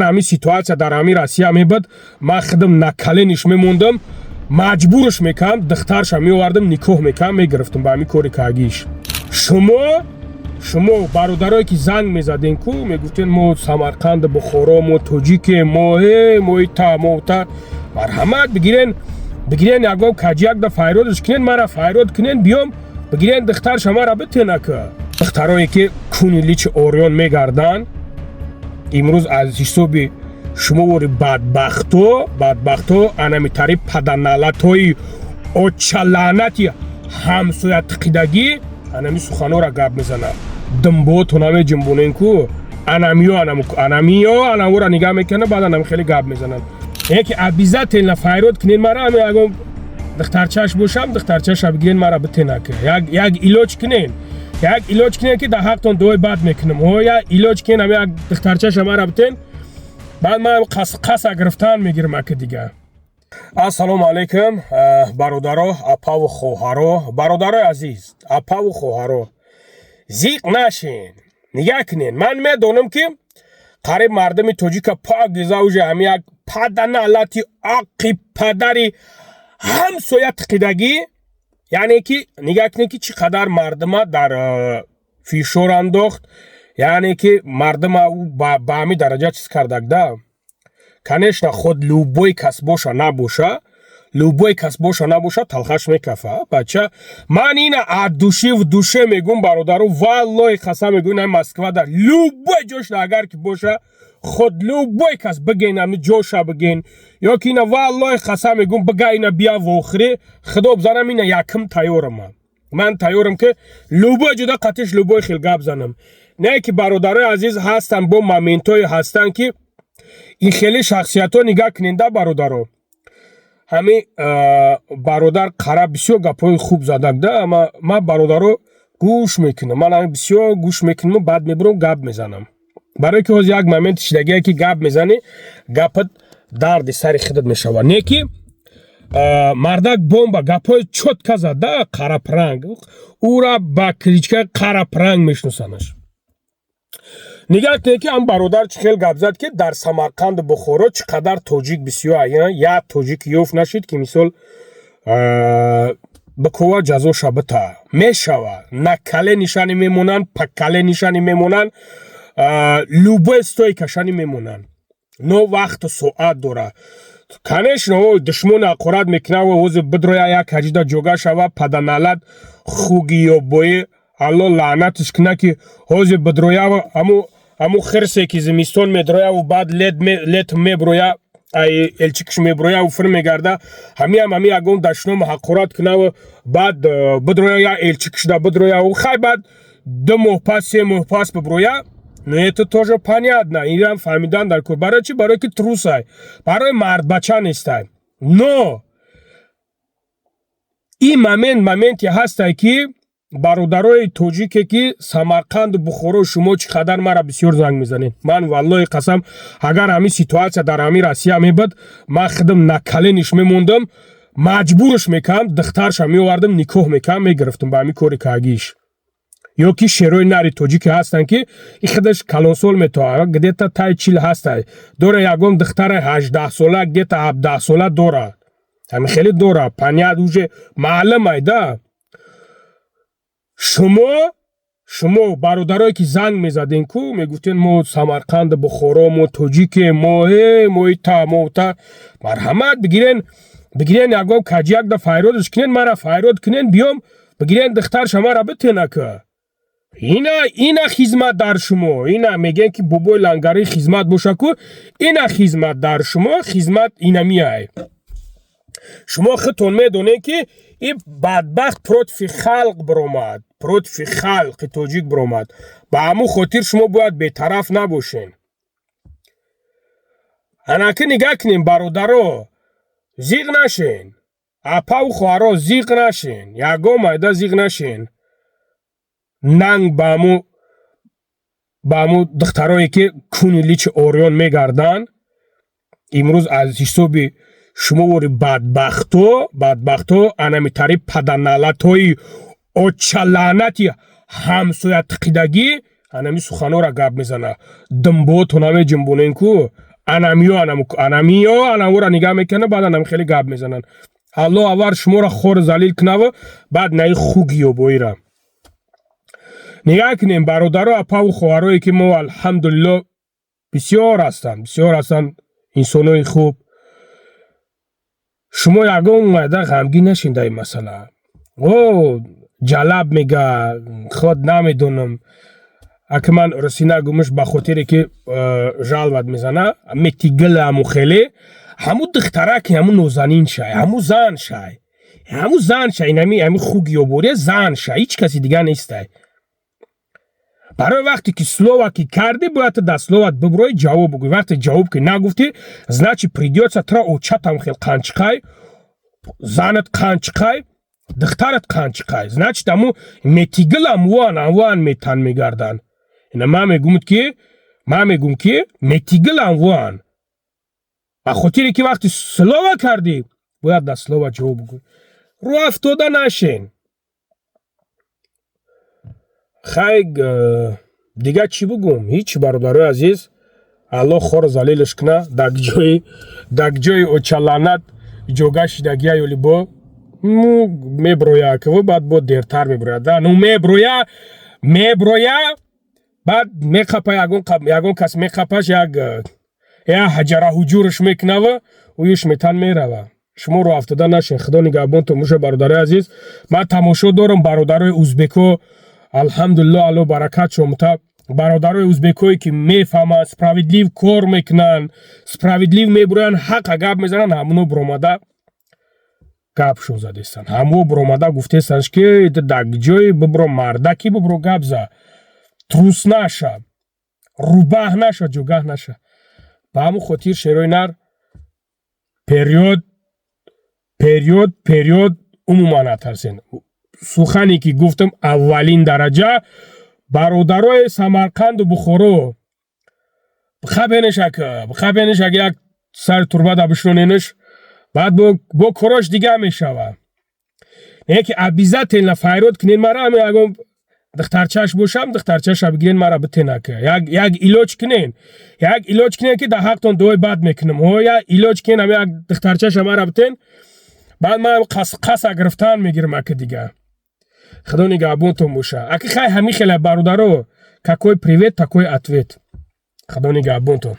ҳамин ситуатсия дар ҳамин Россия мебуд, ман худам накалениш мемондам, маҷбурш мекардам, духтарша меовардам, никоҳ мекардам, мегирифтам ба ҳамин кори кагиш. шумо бародарое ки занг мезаден ку, мегуфтен мо Самарқанд, Бухоро, мо тоҷике, моита марҳамат бигирен ягон каҷиякда файродш кинен, мара файрод кинен, биём бигирен духтарша мара битена ка. духтарое ки куни личи орён мегардан, имрӯз аз ҳисоби шумовори бадбахто анами тари паданалатҳои очалаънати ҳамсоятиқидагӣ анами суханора гап мезанад. дымбото намеҷунбонен ку анамиё анамора нигаҳ мекунад, баъд анами хеле гап мезанад. ки обязательно файрод кинен мара ягон духтарчаш бошам, духтарчаша бигирен мара битена ка. як илоҷ кинен ки дар ҳақтон дуои бад мекунам. як илоҷ кинен ҳам як духтарчаша мара битен, баъд ман қаса гирифтан мегирам ака дига. ассалому алайкум бародаро, апаву хоҳаро, бародарои азиз, апаву хоҳаро, зиқ нашин, нигаҳ кинен. ман медонам ки қариб мардуми тоҷика пакиза уже ҳами як паданалати ақи падари ҳамсоятиқидагӣ, яъне ки нигаҳ кинен ки чӣ қадар мардума дар фишор андохт, яъне ки мардума ба ҳамин дараҷа чиз кардагда. конечно худ любой кас боша набоша талхаш мекафа бача. ман ина аз душе в душе мегӯм бародару, валлоҳи қасам мегӯм ин Москва дар любой ҷоша агар ки боша, худ любой кас биген ами ҷоша биген, ё ки ина валлоҳи қасам мегӯм бига ина бия вохире, худо бизанам ина якм тайёрам. ман тайёрам ки любой ҷода қатиш любой хел гап занам. не ки бародарои азиз ҳастан бо моментҳое ҳастан ки ин хеле шахсиятҳо нигаҳ киненда бародаро. ҳамин бародар қара бисёр гапҳои хуб задагда, ман бародаро гӯш мекунам, ман бисёр гӯш мекунам, баъд мебурам гап мезанам. барое ки ҳозир як моменти шидагие ки гап мезанӣ, гапат дарди сари худат мешавад. не ки мардак бомба гапҳои чотка зада, қарапранг, ура ба кличкаи қарапранг мешиносанаш. нигаҳ кунед ки ҳам бародар чӣ хел гап зад ки дар Самарқанду Бухоро чӣ қадар тоҷик бисёр як тоҷик ёфт нашид ки мисол бикова ҷазоша бита мешавад. накале нишанӣ мемонанд, пакале нишанӣ мемонанд, любой стои кашанӣ мемонанд. но вақту соат дора. конечно душмон ақорат мекунад ва ҳозир бидроя як ҳаҷида ҷога шава паданалат хуги ёбоӣ алло лаънатиш кунад ки ҳозир бидроя ҳаму хирсе ки зимистон медроя ва баъд лет меброя элчикиш меброя ва фир мегарда, ҳами ягон дашном ҳақорат кунад ва баъд бидроя я элчикишда бидроя ва хай баъд 2 моҳ пас 3 моҳ пас биброя. но это тоже понятно, инам фаҳмидан дар кор. барои чӣ? барое ки трусай, барои мардбача нестай. но ин моменте ҳастай ки бародарои тоҷике ки Самарқанду Бухоро шумо чӣ қадар мара бисёр занг мезанед. ман валлоҳи қасам агар ҳамин ситуатсия дар ҳамин Россия мебуд, ман худам накалениш мемондам, маҷбурш мекардам, духтарша меовардам, никоҳ мекардам, мегирифтам ба ҳамин кори кагиш. ё ки шерои нари тоҷике ҳастанд ки и худаш калонсол метоа, где-то тай 40 ҳастай, дора ягон духтари 18 сола, где-то 17 сола дора, ҳами хеле дора, панят уже маълум айда. шумо бародарое ки занг мезаден ку, мегуфтен мо Самарқанд, Бухоро, мо тоҷике, моита марҳамат бигирен ягон каҷиякда файродш кинен, мара файрод кинен, биём бигирен духтарша мара битена ка. ина хизмат дар шумо, ина меген ки бобои лангари хизмат боша ку, ина хизмат дар шумо, хизмат инамиай. шумо худтон медонед ки ин бадбахт против халқ биромад, против халқи тоҷик биромад. ба ҳамун хотир шумо бояд бетараф набошен. анаки нигаҳ кунем бародаро, зиқ нашен, апаву хоҳаро зиқ нашен, ягон майда зиқ нашен. нанг ба ҳамун духтарое ки куни личи орён мегардан, имрӯз аз ҳисоби шумовори бадбахто анами тари паданалатҳои очалаънати ҳамсоятиқидагӣ анами суханора гап мезанад. дымбото намеҷунбонен ку, анамиро нигоҳ мекунад, баъд анам хеле гап мезананд. алло аввал шуморо хор залил кунав, баъд наи хугиёбоира. нигоҳ кунем бародаро апаву хоҳарое ки мо алҳамдулилло бисёр ҳастанд инсонои хуб. шумо ягон майда ғамгин нашин дар ин масъала. ҷалаб мега худ намедонам аки ман русина гумуш ба хотире ки жалват мезана метигила ҳаму хеле ҳаму духтараки ҳаму нозанин шай ҳаму зан шай ҳами хугиёбория зан шай ҳеҷ каси дига нестай. барои вақте ки слова ки карди бояд да словат биброи ҷавоб гӯй. вақте ҷавоб ки нагуфти значит придётся тра очатам хел қанчиқай занат қанчиқай духтарат қанчиқай значит ҳаму метигилам ван метан мегардан. ина ман мегум ки метигилам ван ба хотире ки вақти слова кардӣ бояд да слова ҷавоб гӯй. рӯ афтода нашен. хайг дига чӣ бугум? ҳеҷ бародарои азиз, алло хор залилаш куна даг ҷои очаланат ҷога шидагия ёли бо меброя киво баъд бо дертар меброя да ну меброя баъд меқапа ягон кас меқапаш як ҳаҷараҳуҷураш мекунава уюш метан мерава. шумо ро афтода нашен. худо нигаҳбонтон муша бародарои азиз. ман тамошо дорам бародарои узбеко алҳамдулилло алло баракат шомута бародарои узбекое ки мефаҳманд справедлив кор мекунанд справедлив меброянд ҳаққа гап мезананд ҳамуно бромада гапшон задестанд ҳамуо бромада гуфтестанд ки даг ҷои бибро мардаки бибро гап за трус наша рӯбаҳ наша ҷогаҳ наша. ба ҳаму хотир шерои нар период умуман натарсен. сухане ки гуфтам аввалин дараҷа бародарои Самарқанду Бухоро бихабенешак як сар турбада бишоненаш баъд бо корош дига мешава. не ки обязательно файрод кунен мара ягон духтарчаш бошам духтарчаша бигирен мара битенак як илоҷ кунен ки дар ҳақтон дуои бад мекунам як илоҷ кунен як духтарчаша мара битен баъд ман қаса гирифтан мегирам аки дига. худо нигаҳбонтон боша. аки хай ҳамин хела бародаро какой привет такой ответ. худо нигаҳбонтон.